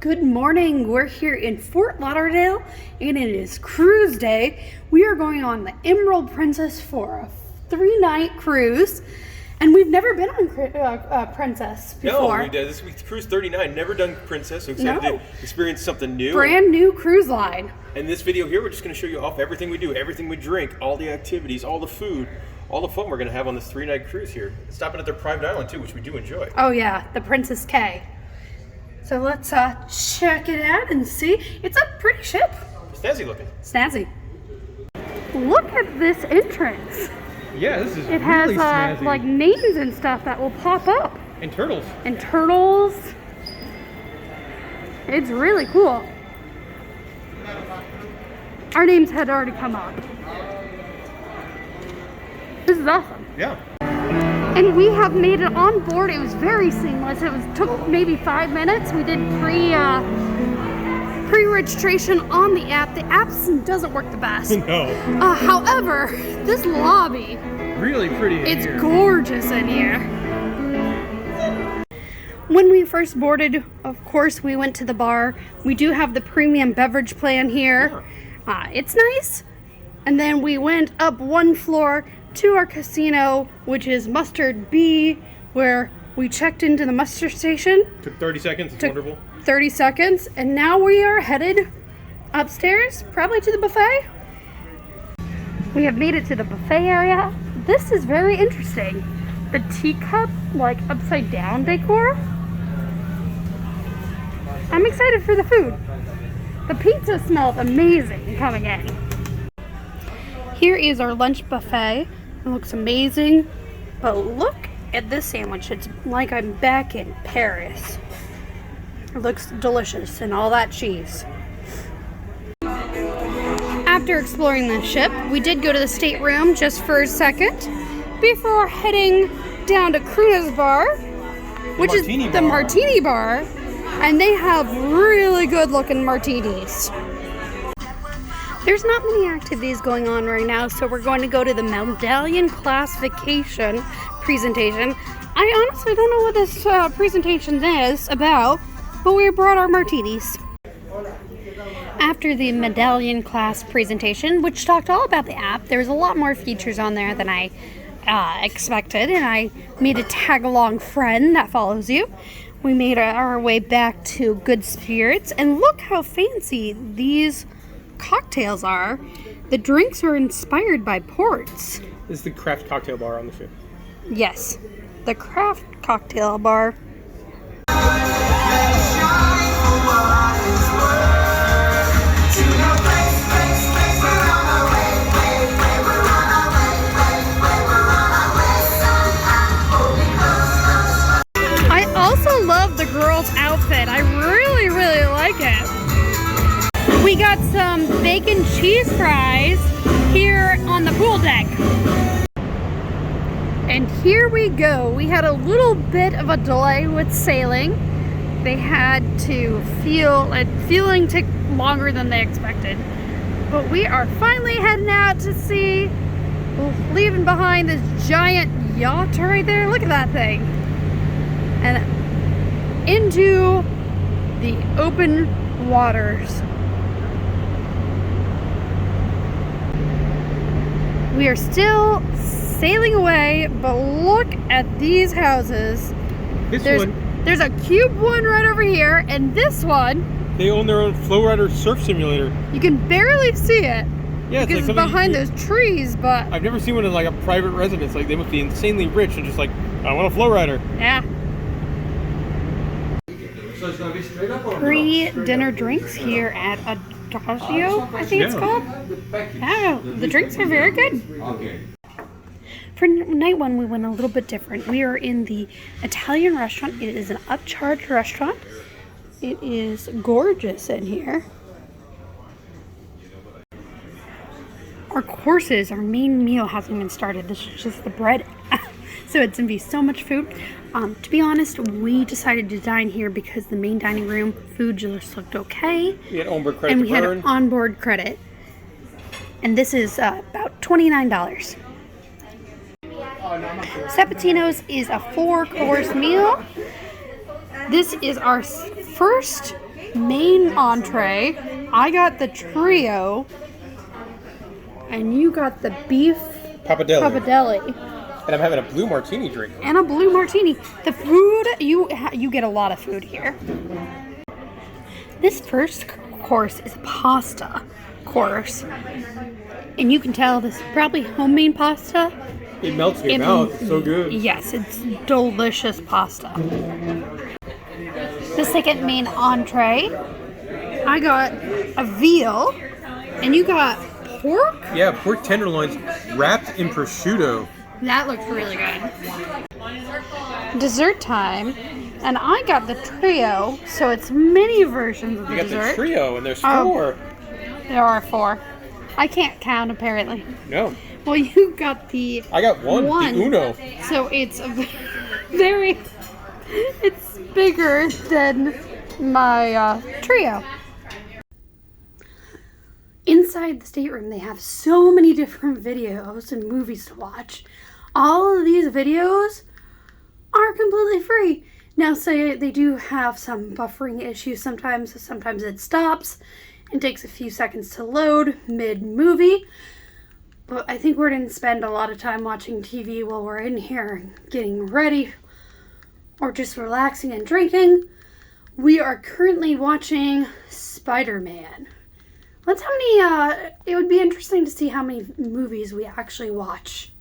Good morning. We're here in Fort Lauderdale and it is cruise day. We are going on the Emerald Princess for a 3-night cruise, and we've never been on Princess before. No, we did. This week's cruise 39. Never done Princess. So excited to experience something new. Brand new cruise line. In this video here, we're just going to show you off everything we do, everything we drink, all the activities, all the food, all the fun we're going to have on this 3-night cruise here. Stopping at their private island too, which we do enjoy. Oh yeah, the Princess Cays. So let's check it out and see. It's a pretty ship. Snazzy looking. Snazzy. Look at this entrance. Yeah, this is It really has like names and stuff that will pop up. And turtles. And turtles. It's really cool. Our names had already come up. This is awesome. Yeah. And we have made it on board. It was very seamless. It took maybe 5 minutes. We did pre-registration on the app. The app doesn't work the best. No. However, this lobby, really pretty in it's here. Gorgeous in here. When we first boarded, of course, we went to the bar. We do have the premium beverage plan here. Yeah. It's nice. And then we went up one floor to our casino, which is Mustard B, where we checked into the muster station. Took 30 seconds. It's wonderful. 30 seconds. And now we are headed upstairs, probably to the buffet. We have made it to the buffet area. This is very interesting. The teacup, like upside down decor. I'm excited for the food. The pizza smells amazing coming in. Here is our lunch buffet. It looks amazing, but look at this sandwich. It's like I'm back in Paris. It looks delicious, and all that cheese. After exploring the ship, we did go to the stateroom just for a second before heading down to Cruna's Bar, which is the martini bar, and they have really good looking martinis. There's not many activities going on right now, so we're going to go to the medallion classification presentation. I honestly don't know what this presentation is about, but we brought our martinis. After the medallion class presentation, which talked all about the app, there's a lot more features on there than I expected, and I made a tag-along friend that follows you. We made our way back to Good Spirits, and look how fancy these cocktails are. The drinks are inspired by ports. This is the craft cocktail bar on the ship. Yes, the craft cocktail bar. I also love the girl's outfit. I really, really like it. We got some bacon cheese fries here on the pool deck. And here we go. We had a little bit of a delay with sailing. They had to fueling took longer than they expected. But we are finally heading out to sea, leaving behind this giant yacht right there. Look at that thing. And into the open waters. We are still sailing away, but look at these houses. There's a cube one right over here, and this one. They own their own Flowrider surf simulator. You can barely see it. Yeah, because it's behind those trees, but I've never seen one in like a private residence. Like they must be insanely rich and just like, I want a Flowrider. Yeah. Free dinner drinks here at Adagio, I think it's called. Oh, the drinks are very good. For night one, we went a little bit different. We are in the Italian restaurant. It is an upcharge restaurant. It is gorgeous in here. Our courses, our main meal hasn't even started. This is just the bread. So it's going to be so much food. To be honest, we decided to dine here because the main dining room food just looked okay. We had onboard credit. And we had onboard credit. And this is about $29. Sabatino's is a 4-course meal. This is our first main entree. I got the trio. And you got the beef pappardelle. And I'm having a blue martini drink. And a blue martini. The food, you get a lot of food here. This first course is a pasta course. And you can tell this is probably homemade pasta. It melts in your mouth. It's so good. Yes, it's delicious pasta. The second main entree, I got a veal. And you got pork? Yeah, pork tenderloins wrapped in prosciutto. That looks really good. Dessert time, and I got the trio, so it's many versions of the dessert. You got the trio, and there's 4. There are 4. I can't count, apparently. No. Well, you got the... I got one, the Uno. So it's very... It's bigger than my trio. Inside the stateroom, they have so many different videos and movies to watch. All of these videos are completely free. Now, say they do have some buffering issues sometimes. Sometimes it stops and takes a few seconds to load mid-movie. But I think we're going to spend a lot of time watching TV while we're in here getting ready or just relaxing and drinking. We are currently watching Spider-Man. That's how many, it would be interesting to see how many movies we actually watch.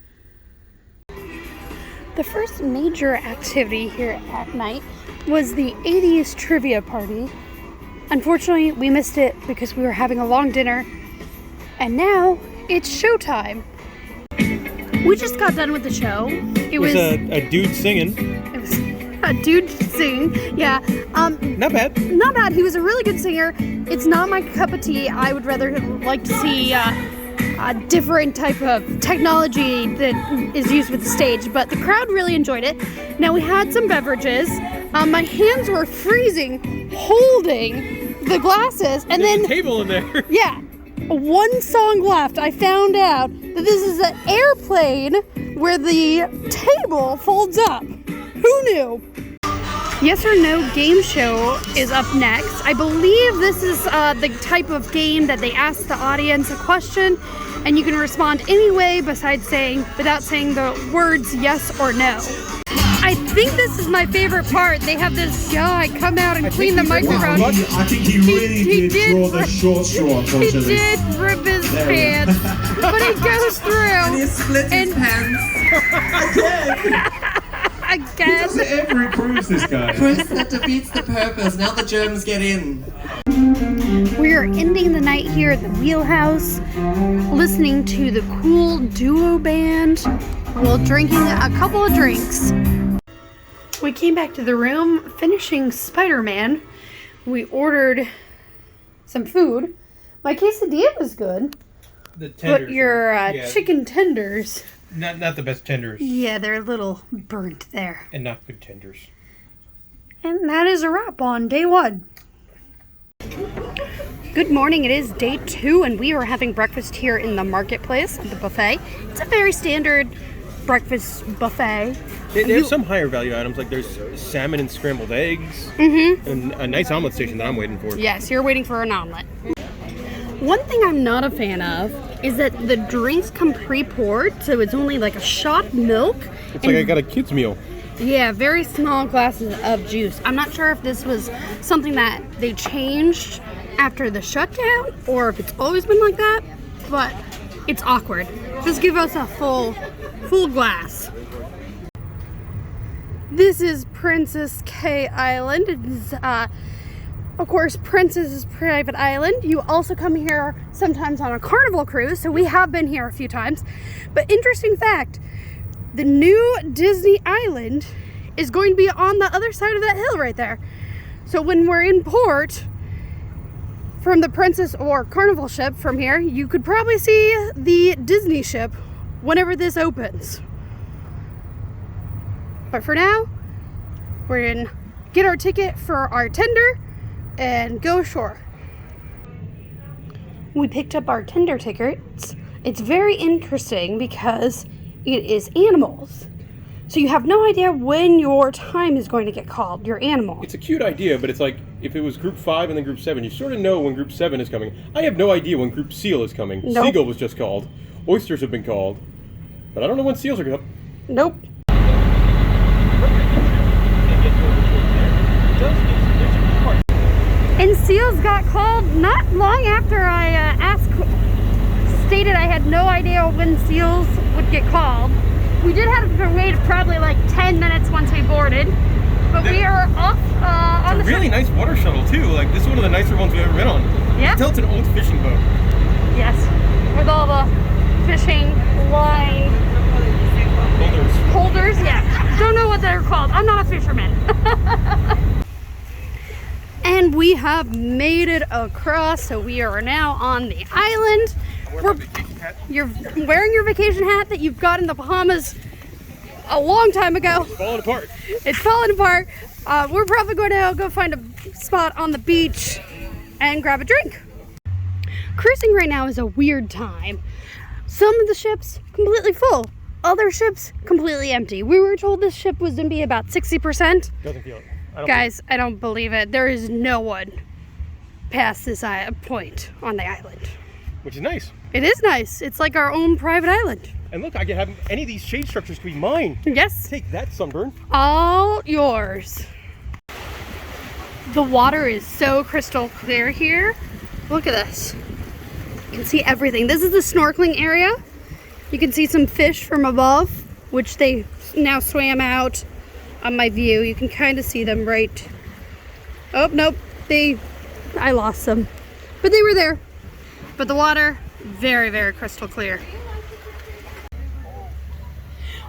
The first major activity here at night was the 80s trivia party. Unfortunately, we missed it because we were having a long dinner. And now, it's showtime. We just got done with the show. It was a dude singing. It was a dude singing, yeah. Not bad. Not bad. He was a really good singer. It's not my cup of tea. I would rather like to see a different type of technology that is used with the stage, but the crowd really enjoyed it. Now, we had some beverages. My hands were freezing holding the glasses, and then a table in there. Yeah. One song left. I found out that this is an airplane where the table folds up. Who knew? Yes or No game show is up next. I believe this is the type of game that they ask the audience a question and you can respond any way without saying the words yes or no. I think this is my favorite part. They have this guy come out and clean the microphone. I think he really did draw the short straw, unfortunately. He did rip his pants, but he goes through. And he split his pants. Again. He does it every cruise, this guy. Chris, that defeats the purpose. Now the germs get in. We are ending the night here at the Wheelhouse, listening to the cool duo band while drinking a couple of drinks. We came back to the room, finishing Spider-Man. We ordered some food. My quesadilla was good. The tenders. But your chicken tenders... Not the best tenders. Yeah, they're a little burnt there. And not good tenders. And that is a wrap on day 1. Good morning, it is day 2 and we are having breakfast here in the marketplace at the buffet. It's a very standard breakfast buffet. There's some higher value items, like there's salmon and scrambled eggs. Mm-hmm. And a nice omelet station that I'm waiting for. Yes, you're waiting for an omelet. One thing I'm not a fan of is that the drinks come pre-poured, so it's only like a shot milk. It's like I got a kid's meal. Yeah, very small glasses of juice. I'm not sure if this was something that they changed after the shutdown or if it's always been like that, but it's awkward. Just give us a full glass. This is Princess Cays Island. It's of course, Princess's private island. You also come here sometimes on a carnival cruise, so we have been here a few times. But interesting fact, the new Disney island is going to be on the other side of that hill right there. So when we're in port from the Princess or Carnival ship from here, you could probably see the Disney ship whenever this opens. But for now, we're gonna get our ticket for our tender and go ashore. We picked up our tender tickets. It's very interesting because it is animals. So you have no idea when your time is going to get called, your animal. It's a cute idea, but it's like if it was group 5 and then group 7, you sort of know when group 7 is coming. I have no idea when group seal is coming. Nope. Seagull was just called. Oysters have been called. But I don't know when seals are coming. Nope. And seals got called not long after I stated I had no idea when seals would get called. We did have to wait probably like 10 minutes once we boarded, but we are off on the It's a really ship. nice water shuttle too. Like this is one of the nicer ones we've ever been on. Yeah. You can tell it's an old fishing boat. Yes, with all the fishing line holders. Yeah, don't know what they're called. I'm not a fisherman. And we have made it across, so we are now on the island. You're wearing your vacation hat that you've got in the Bahamas a long time ago. It's falling apart. It's falling apart. We're probably going to go find a spot on the beach and grab a drink. Cruising right now is a weird time. Some of the ships completely full, other ships completely empty. We were told this ship was going to be about 60%. Doesn't feel it. Guys, I don't believe it. There is no one past this point on the island. Which is nice. It is nice. It's like our own private island. And look, I can have any of these shade structures could be mine. Yes. Take that, sunburn. All yours. The water is so crystal clear here. Look at this. You can see everything. This is the snorkeling area. You can see some fish from above, which they now swam out on my view. You can kind of see them right. Oh, nope. I lost them. But they were there. But the water, very, very crystal clear.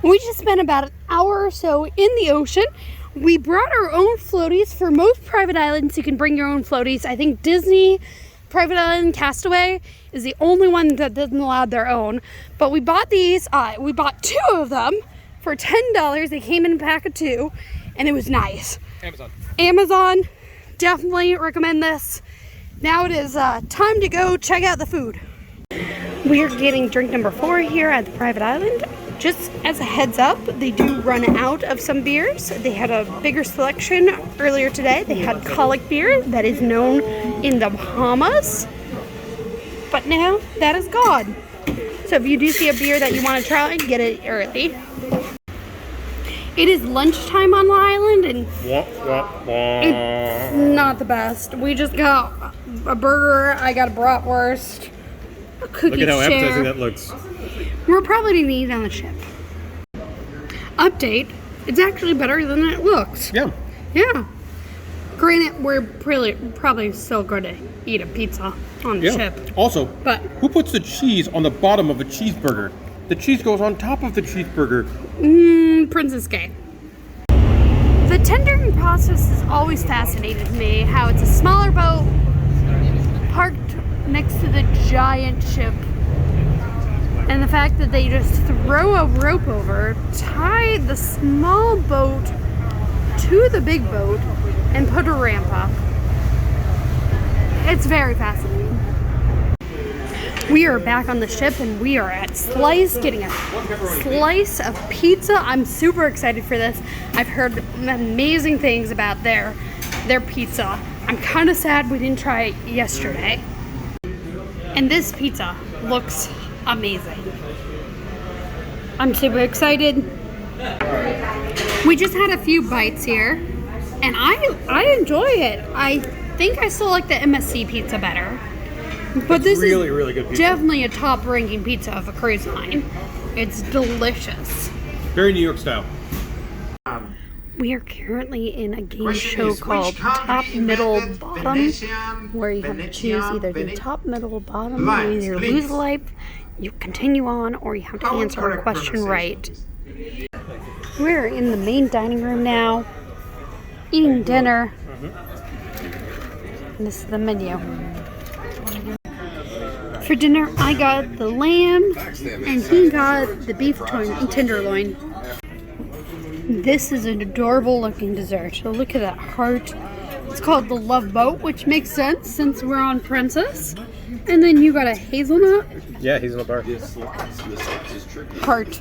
We just spent about an hour or so in the ocean. We brought our own floaties. For most private islands, you can bring your own floaties. I think Disney Private Island Castaway is the only one that doesn't allow their own. But we bought these. We bought 2 of them for $10. They came in a pack of 2, and it was nice. Amazon, definitely recommend this. Now it is time to go check out the food. We are getting drink number 4 here at the private island. Just as a heads up, they do run out of some beers. They had a bigger selection earlier today. They had colic beer that is known in the Bahamas, but now that is gone. So if you do see a beer that you want to try, get it early. It is lunchtime on the island, and it's not the best. We just got a burger. I got a bratwurst, a cookie Look at how share. appetizing that looks. We're probably going to eat on the ship. Update, it's actually better than it looks. Yeah. Yeah. Granted, we're probably still going to eat a pizza on the ship. Also, But who puts the cheese on the bottom of a cheeseburger? The cheese goes on top of the cheeseburger. Princess Gay. The tendering process has always fascinated me. How it's a smaller boat parked next to the giant ship. And the fact that they just throw a rope over, tie the small boat to the big boat, and put a ramp up. It's very fascinating. We are back on the ship, and we are at Slice getting a slice of pizza. I'm super excited for this. I've heard amazing things about their pizza. I'm kind of sad we didn't try it yesterday. And this pizza looks amazing. I'm super excited. We just had a few bites here, and I enjoy it. I think I still like the MSC pizza better. But this really, is really good pizza. Definitely a top-ranking pizza of a cruise line. It's delicious. Very New York style. We are currently in a game show called Top, Middle, Bottom, where you have to choose either the top, middle, bottom. You either lose life, you continue on, or you have to answer a question right. We're in the main dining room now, eating dinner. And this is the menu. For dinner, I got the lamb, and he got the beef tenderloin. This is an adorable looking dessert. So look at that heart. It's called the Love Boat, which makes sense since we're on Princess. And then you got a hazelnut Yeah, hazelnut bar. heart.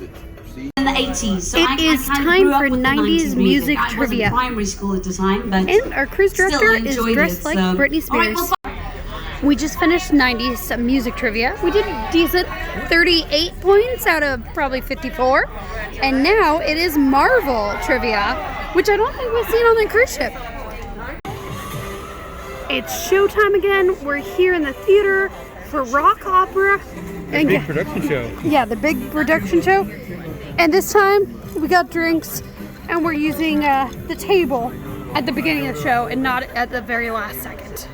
And the 80s. So It is kind of time grew up for with the 90s music I was trivia. in primary school at the time, but And our cruise still director is enjoyed dressed it, like so. Britney All right, Spears. well, We just finished 90s music trivia. We did decent, 38 points out of probably 54. And now it is Marvel trivia, which I don't think we've seen on the cruise ship. It's showtime again. We're here in the theater for rock opera. And Big production show. yeah, the big production show. And this time we got drinks and we're using the table at the beginning of the show and not at the very last second.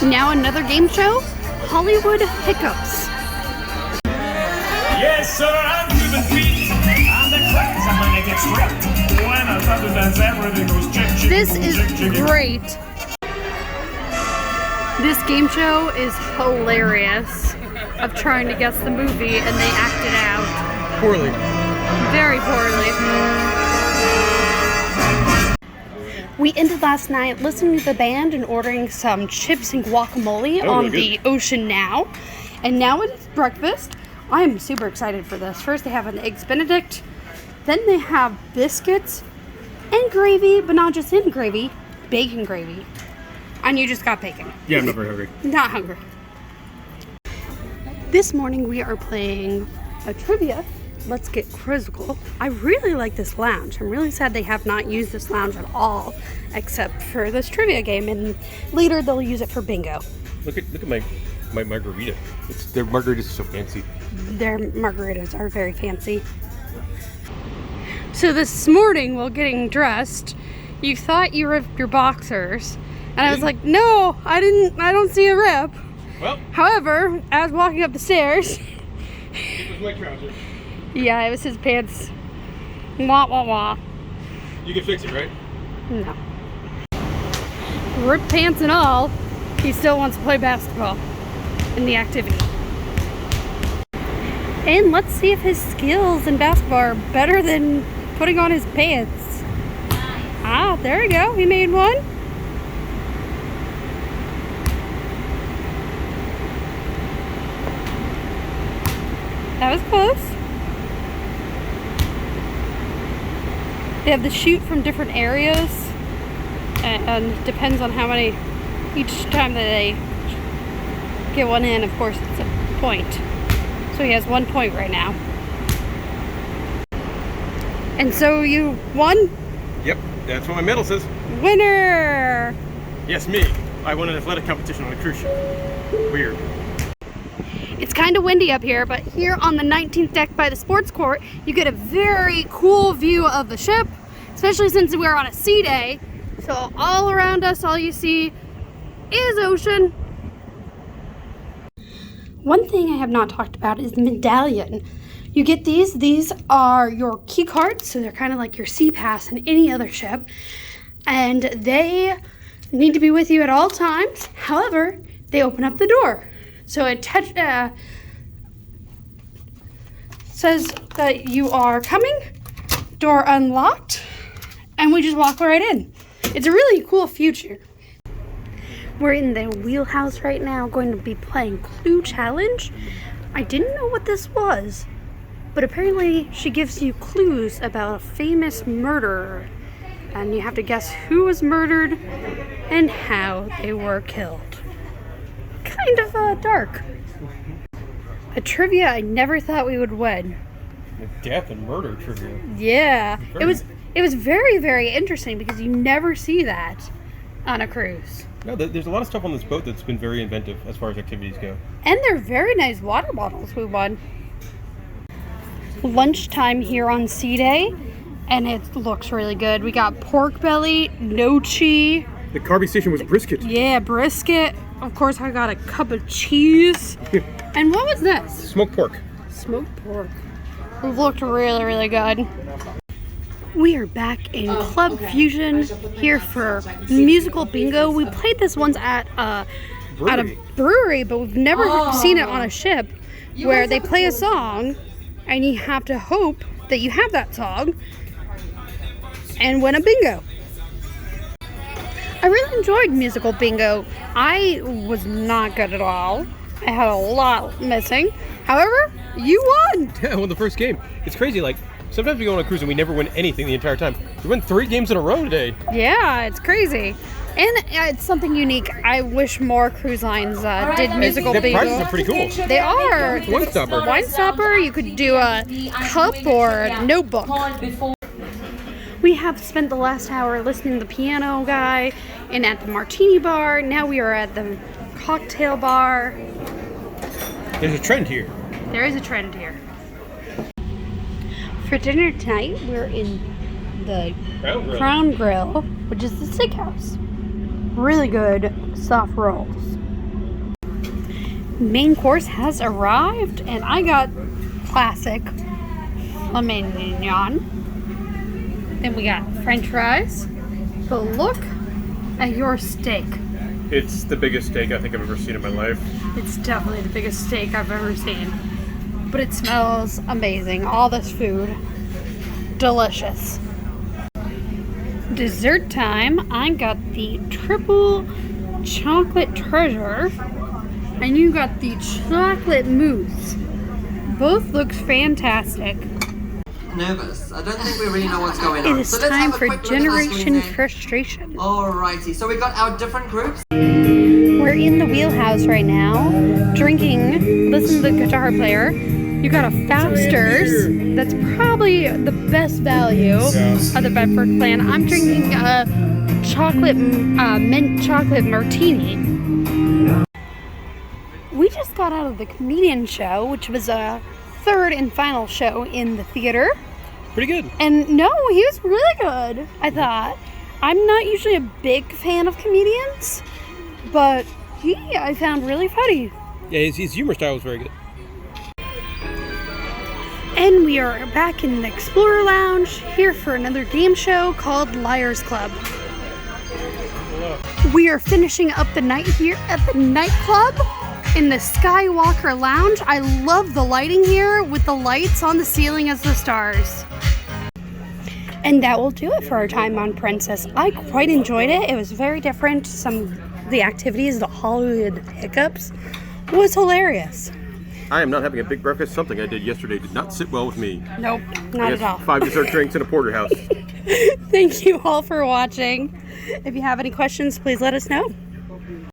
Now another game show, Hollywood Hiccups. Yes, sir, I'm human feet. I'm the craze. I'm gonna get straight. When I start to dance, everything goes chick, chick, This is chick, chick, chick. great. This game show is hilarious of trying to guess the movie and they act it out Poorly. very poorly. We ended last night listening to the band and ordering some chips and guacamole Oh, on really the ocean now. And now it's breakfast. I am super excited for this. First they have an Eggs Benedict, then they have biscuits and gravy, but not just in gravy, bacon gravy. And you just got bacon. Yeah, I'm not very hungry. Not hungry. This morning we are playing a trivia. Let's get quizzical. I really like this lounge. I'm really sad they have not used this lounge at all, except for this trivia game, and later they'll use it for bingo. Look at my margarita. Their margaritas are so fancy. Their margaritas are very fancy. So this morning while getting dressed, you thought you ripped your boxers, and I was like, no, I didn't. I don't see a rip. Well, However, as walking up the stairs, it was my trousers. yeah, it was his pants. Wah, wah, wah. You can fix it, right? No. Ripped pants and all, he still wants to play basketball in the activity. And let's see if his skills in basketball are better than putting on his pants. Ah, there we go. He made one. That was close. They have the shoot from different areas, and depends on how many, each time that they get one in, of course, it's a point. So he has 1 point right now. And so you won? Yep, that's what my medal says. Winner! Yes, me. I won an athletic competition on a cruise ship. Weird. It's kind of windy up here, but here on the 19th deck by the sports court, you get a very cool view of the ship, especially since we're on a sea day. So all around us, all you see is ocean. One thing I have not talked about is the medallion. You get these are your key cards, so they're kind of like your sea pass in any other ship, and they need to be with you at all times. However, they open up the door. So it says that you are coming, door unlocked, and we just walk right in. It's a really cool feature. We're in the wheelhouse right now, going to be playing Clue Challenge. I didn't know what this was, but apparently she gives you clues about a famous murderer, and you have to guess who was murdered and how they were killed. Kind of dark. A trivia I never thought we would win. Death and murder trivia. Yeah, it was very, very interesting because you never see that on a cruise. No, there's a lot of stuff on this boat that's been very inventive as far as activities go. And they're very nice water bottles we won. Lunchtime here on Sea Day, and it looks really good. We got pork belly, nochi. The carby station was brisket. Yeah, brisket. Of course, I got a cup of cheese. And what was this? Smoked pork. Smoked pork. It looked really, really good. We are back in Club Fusion here for musical bingo. We played this once at a brewery, but we've never seen it on a ship where they play a song and you have to hope that you have that song and win a bingo. I really enjoyed musical bingo. I was not good at all. I had a lot missing. However, You won! Yeah, I won the first game. It's crazy, like, sometimes we go on a cruise and we never win anything the entire time. We won 3 games in a row today. Yeah, it's crazy. And it's something unique. I wish more cruise lines did musical The things. prizes are pretty cool. They are. Wine stopper. Wine stopper, you could do a cup or a notebook. We have spent the last hour listening to the piano guy and at the martini bar. Now we are at the cocktail bar. There's a trend here. There is a trend here. For dinner tonight, we're in the Crown Grill, which is the steakhouse. Really good soft rolls. Main course has arrived, and I got classic filet mignon. Then we got French fries. But look at your steak. It's the biggest steak I think I've ever seen in my life. It's definitely the biggest steak I've ever seen. But it smells amazing. All this food. Delicious. Dessert time. I got the triple chocolate treasure. And you got the chocolate mousse. Both looks fantastic. Nervous. I don't think we really know what's going on. It is So let's time have a for quick look at our Generation screen there. Frustration. Alrighty, so we've got our different groups. We're in the wheelhouse right now, drinking, listen to the guitar player. You got a Foster's, that's probably the best value of the Bedford clan. I'm drinking a mint chocolate martini. We just got out of the comedian show, which was a third and final show in the theater. Pretty good. And no, he was really good, I thought. I'm not usually a big fan of comedians, but I found really funny. Yeah, his humor style was very good. And we are back in the Explorer Lounge, here for another game show called Liars Club. We are finishing up the night here at the nightclub in the Skywalker Lounge. I love the lighting here with the lights on the ceiling as the stars. And that will do it for our time on Princess. I quite enjoyed it. It was very different. Some of the activities, the Hollywood hiccups, was hilarious. I am not having a big breakfast. Something I did yesterday did not sit well with me. Nope, not at all. 5 dessert drinks and a porterhouse. Thank you all for watching. If you have any questions, please let us know.